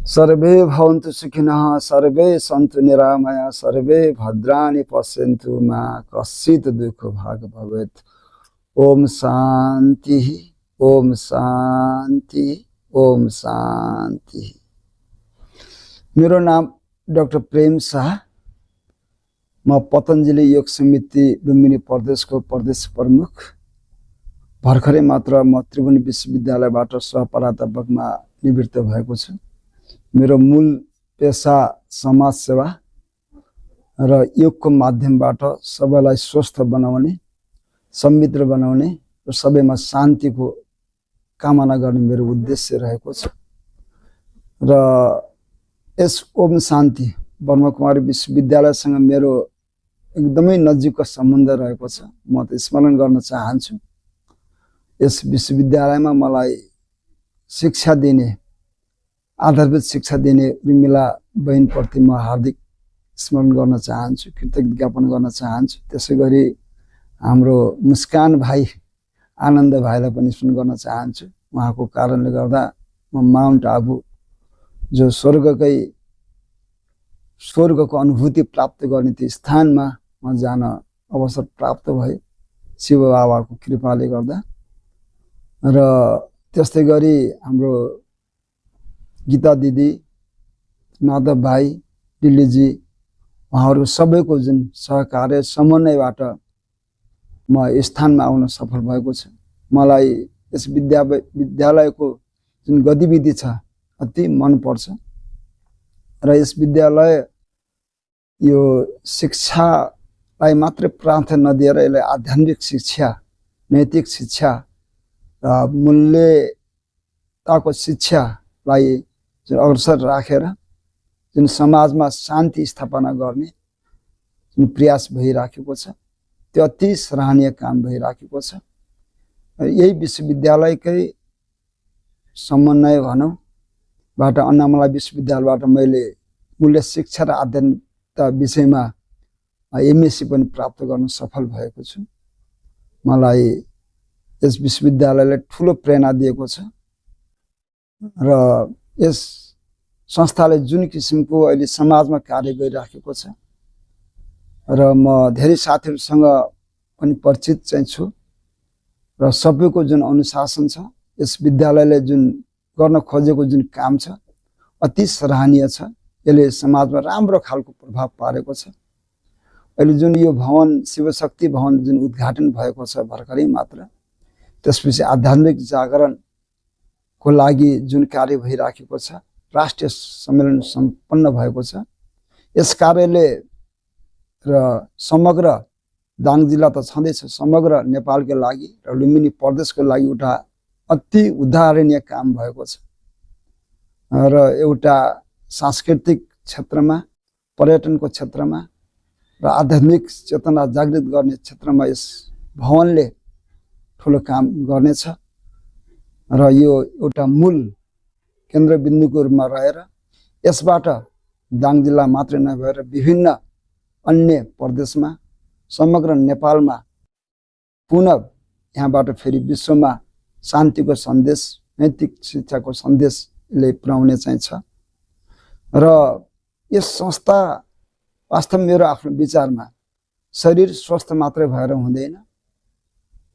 Survey भवन्तु सुखिनः survey Santu निरामया survey भद्राणि पश्यन्तु मा कश्चित् दुःखो भाग भवेत्। ओम शान्ति ओम शान्ति ओम शान्ति। मेरो नाम डाक्टर प्रेम शाह। म पतञ्जलि योग समिति लुम्बिनी प्रदेशको प्रदेश प्रमुख। भर्खरै मात्र म त्रिभुवन विश्वविद्यालयबाट सहप्राध्यापकमा निवृत्त भएको छु। मेरो मूल पेशा समाज सेवा र योगको माध्यमबाट सबैलाई स्वस्थ बनाउने, समृद्ध बनाउने र सबैमा शान्तिको कामना गर्ने मेरो उद्देश्य रहेको छ। र यस ओम शान्ति ब्रह्मकुमारी विश्वविद्यालयसँग मेरो एकदमै नजिकको सम्बन्ध रहेको छ। म त स्मरण गर्न चाहन्छु, यस विश्वविद्यालयमा मलाई शिक्षा दिने, आधारभूत शिक्षा दिने उर्मिला बहिनीप्रति म हार्दिक स्मरण गर्न चाहन्छु, कृतज्ञता ज्ञापन गर्न चाहन्छु। त्यसै गरी हाम्रो मुस्कान भाइ, आनन्द भाइलाई पनि स्मरण गर्न चाहन्छु। उहाँको कारणले गर्दा म माउन्ट आबु, जो स्वर्गको अनुभूति प्राप्त गर्ने त्यो स्थानमा म जान अवसर प्राप्त भयो शिव बाबाको कृपाले गर्दा। र त्यस्तै गरी हाम्रो गीता दिदी, माधव भाइ, दिल्लीजी, उहाँहरू सबैको जुन सहकार्य समन्वयबाट म यस स्थानमा आउन सफल भएको छु। मलाई यस विद्यालयको जुन गतिविधि छ अति मनपर्छ र यस विद्यालय यो शिक्षालाई मात्रै प्राथमिकता नदिएर यसलाई आध्यात्मिक शिक्षा, नैतिक शिक्षा र मूल्यताको शिक्षालाई जुन अवसर राखेर जुन समाजमा शान्ति स्थापना गर्ने जुन प्रयास भइराखेको छ, त्यो अति सराहनीय काम भइराखेको छ। यही विश्वविद्यालयकै समन्वय भनौँ बाट अन्नामला विश्वविद्यालयबाट मैले मूल्य शिक्षा र आध्यात्मिकता विषयमा एमएससी पनि प्राप्त गर्न सफल भएको छु। मलाई यस विश्वविद्यालयले ठुलो प्रेरणा दिएको छ र यस संस्थाले जुन किसिमको अहिले समाजमा कार्य गरिराखेको छ र म धेरै साथीहरूसँग पनि परिचित चाहिँ छु र सबैको जुन अनुशासन छ, यस विद्यालयले जुन गर्न खोजेको जुन काम छ अति सराहनीय छ। यसले समाजमा राम्रो खालको प्रभाव पारेको छ। अहिले जुन यो भवन, शिवशक्ति भवन जुन उद्घाटन भएको छ भर्खरै मात्र, त्यसपछि आध्यात्मिक जागरणको लागि जुन कार्य भइराखेको छ, राष्ट्रिय सम्मेलन सम्पन्न भएको छ। यस कार्यले र समग्र दाङ जिल्ला त छँदैछ, समग्र नेपालको लागि र लुम्बिनी प्रदेशको लागि एउटा अति उदाहरणीय काम भएको छ। र एउटा सांस्कृतिक क्षेत्रमा, पर्यटनको क्षेत्रमा र आध्यात्मिक चेतना जागृत गर्ने क्षेत्रमा यस भवनले ठुलो काम गर्नेछ। र यो एउटा मूल केन्द्रबिन्दुको रूपमा रहेर यसबाट दाङ जिल्ला मात्रै नभएर विभिन्न अन्य प्रदेशमा, समग्र नेपालमा पुनः यहाँबाट फेरि विश्वमा शान्तिको सन्देश, नैतिक शिक्षाको सन्देशले पुर्याउने चाहिँ छ। र यस संस्था वास्तव मेरो आफ्नो विचारमा शरीर स्वस्थ मात्रै भएर हुँदैन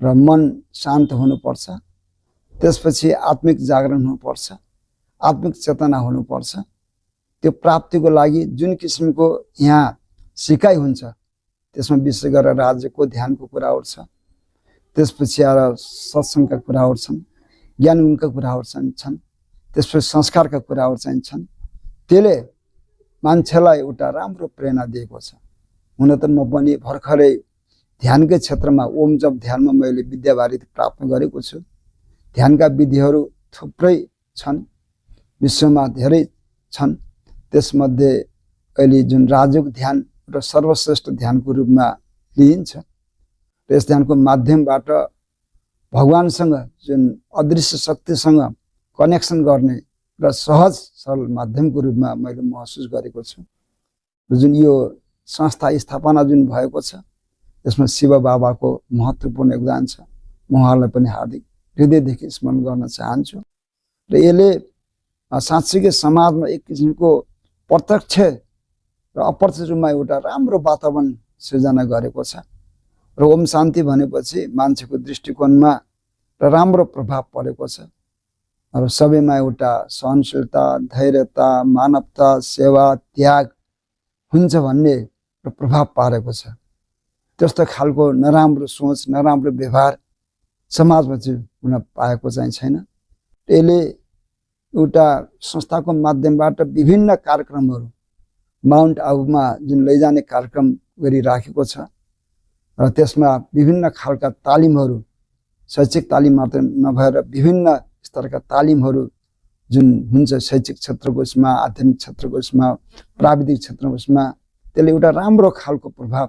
र मन शान्त हुनुपर्छ। त्यसपछि आत्मिक जागरण हुनुपर्छ, आत्मिक चेतना हुनुपर्छ। त्यो प्राप्तिको लागि जुन किसिमको यहाँ सिकाइ हुन्छ त्यसमा विशेष गरेर राज्यको ध्यानको कुराहरू छ, त्यसपछि आएर सत्सङ्गका कुराहरू छन्, ज्ञान गुणका कुराहरू छन्, त्यसपछि संस्कारका कुराहरू चाहिँ छन्। त्यसले मान्छेलाई एउटा राम्रो प्रेरणा दिएको छ। हुन त म पनि भर्खरै ध्यानकै क्षेत्रमा ओम जप ध्यानमा मैले विद्यावारिधि प्राप्त गरेको छु। ध्यानका विधिहरू थुप्रै छन्, विश्वमा धेरै छन्। त्यसमध्ये अहिले जुन राजयोग ध्यान र सर्वश्रेष्ठ ध्यानको रूपमा लिइन्छ र यस ध्यानको माध्यमबाट भगवानसँग जुन अदृश्य शक्तिसँग कनेक्सन गर्ने र सहज सरल माध्यमको रूपमा मैले महसुस गरेको छु। र जुन यो संस्था स्थापना जुन भएको छ यसमा शिव बाबाको महत्त्वपूर्ण योगदान छ। म उहाँलाई पनि हार्दिक हृदयदेखि स्मरण गर्न चाहन्छु। र यसले साँच्चीकै समाजमा एक किसिमको प्रत्यक्ष र अप्रत्यक्ष रूपमा एउटा राम्रो वातावरण सृजना गरेको छ र ओम शान्ति भनेपछि मान्छेको दृष्टिकोणमा र राम्रो प्रभाव परेको छ र सबैमा एउटा सहनशीलता, धैर्यता, मानवता, सेवा, त्याग हुन्छ भन्ने प्रभाव पारेको छ। त्यस्तो खालको नराम्रो सोच, नराम्रो व्यवहार समाजमा चाहिँ हुन पाएको चाहिँ छैन। यसले एउटा संस्थाको माध्यमबाट विभिन्न कार्यक्रमहरू माउन्ट आबुमा जुन लैजाने कार्यक्रम गरिराखेको छ र त्यसमा विभिन्न खालका तालिमहरू, शैक्षिक तालिम मात्र नभएर विभिन्न स्तरका तालिमहरू जुन हुन्छ शैक्षिक क्षेत्रको उसमा, आध्यात्मिक क्षेत्रको उसमा, प्राविधिक क्षेत्रको उसमा, त्यसले एउटा राम्रो खालको प्रभाव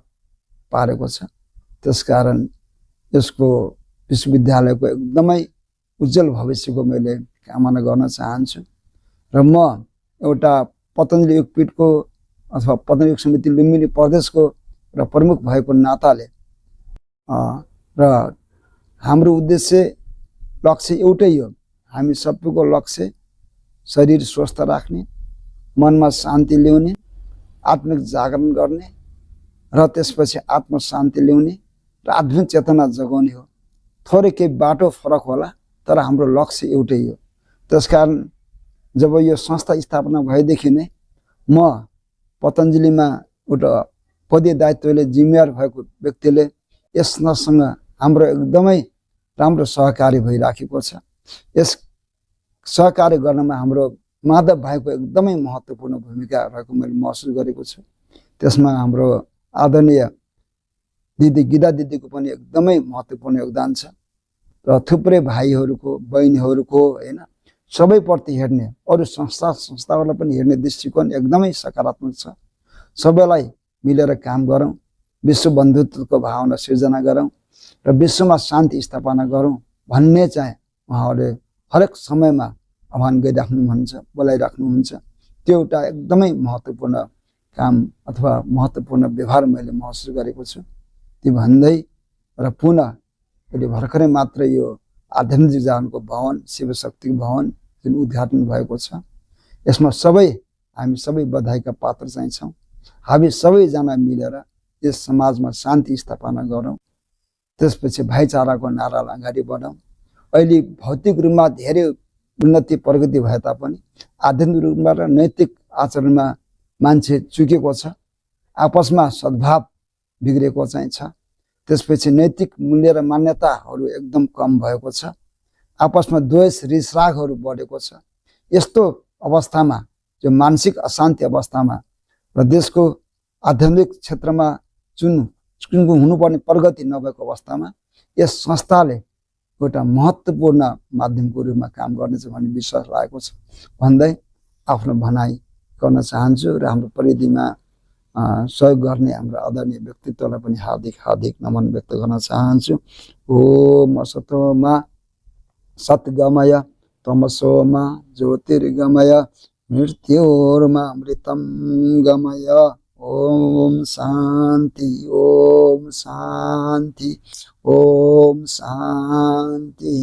पारेको छ। त्यसकारण यसको विश्वविद्यालयको एकदमै उज्जवल भविष्यको मैले कामना गर्न चाहन्छु र म एउटा पतञ्जलि योगपीठको अथवा पतञ्जलि योग समिति लुम्बिनी प्रदेशको र प्रमुख भएको नाताले र हाम्रो उद्देश्य लक्ष्य एउटै हो। हामी सबैको लक्ष्य शरीर स्वस्थ राख्ने, मनमा शान्ति ल्याउने, आत्मिक जागरण गर्ने र त्यसपछि आत्मशान्ति ल्याउने र आध्यात्मिक चेतना जगाउने हो। थोरै केही बाटो फरक होला तर हाम्रो लक्ष्य एउटै हो। त्यसकारण जब यो संस्था स्थापना भएदेखि नै म पतञ्जलिमा एउटा पदीय दायित्वले जिम्मेवार भएको व्यक्तिले यससँग हाम्रो एकदमै राम्रो सहकारी भइराखेको छ। यस सहकार्य गर्नमा हाम्रो माधव भाइको एकदमै महत्त्वपूर्ण भूमिका रहेको मैले महसुस गरेको छु। त्यसमा हाम्रो आदरणीय दिदी गीता दिदीको पनि एकदमै महत्त्वपूर्ण योगदान छ र थुप्रै भाइहरूको, बहिनीहरूको हैन सबैप्रति हेर्ने, अरू संस्थाहरूलाई पनि हेर्ने दृष्टिकोण एकदमै सकारात्मक छ। सबैलाई मिलेर काम गरौँ, विश्व बन्धुत्वको भावना सिर्जना गरौँ र विश्वमा शान्ति स्थापना गरौँ भन्ने चाहिँ उहाँहरूले हरेक समयमा आह्वान गरिराख्नुहुन्छ, बोलाइराख्नुहुन्छ। त्यो एउटा एकदमै महत्त्वपूर्ण काम अथवा महत्त्वपूर्ण व्यवहार मैले महसुस गरेको छु। ती भन्दै र पुनः अहिले भर्खरै मात्र यो आध्यात्मिक जीवनको भवन, शिवशक्ति भवन जुन उद्घाटन भएको छ, यसमा हामी सबै बधाईका पात्र चाहिँ छौँ। हामी सबैजना मिलेर यस समाजमा शान्ति स्थापना गरौँ, त्यसपछि भाइचाराको नारालाई अगाडि बढाउँ। अहिले भौतिक रूपमा धेरै उन्नति प्रगति भए तापनि आध्यात्मिक रूपमा र नैतिक आचरणमा मान्छे चुकेको छ, आपसमा सद्भाव बिग्रेको चाहिँ छ। त्यसपछि नैतिक मूल्य र मान्यताहरू एकदम कम भएको छ, आपसमा द्वेष रिसरागहरू बढेको छ। यस्तो अवस्थामा, जो मानसिक अशान्ति अवस्थामा र देशको आध्यात्मिक क्षेत्रमा जुन हुनुपर्ने प्रगति नभएको अवस्थामा यस संस्थाले एउटा महत्त्वपूर्ण माध्यमको रूपमा काम गर्नेछ भन्ने विश्वास लागेको छ भन्दै आफ्नो भनाइ गर्न चाहन्छु र हाम्रो परिधिमा सहयोग गर्ने हाम्रो आदरणीय व्यक्तित्वलाई पनि हार्दिक नमन व्यक्त गर्न चाहन्छु। ओम असतोमा सद्गमय तमसोमा ज्योतिर्गमय मृत्योर्मा अमृतं गमय। ओम शान्ति, ओम शान्ति, ओम शान्ति।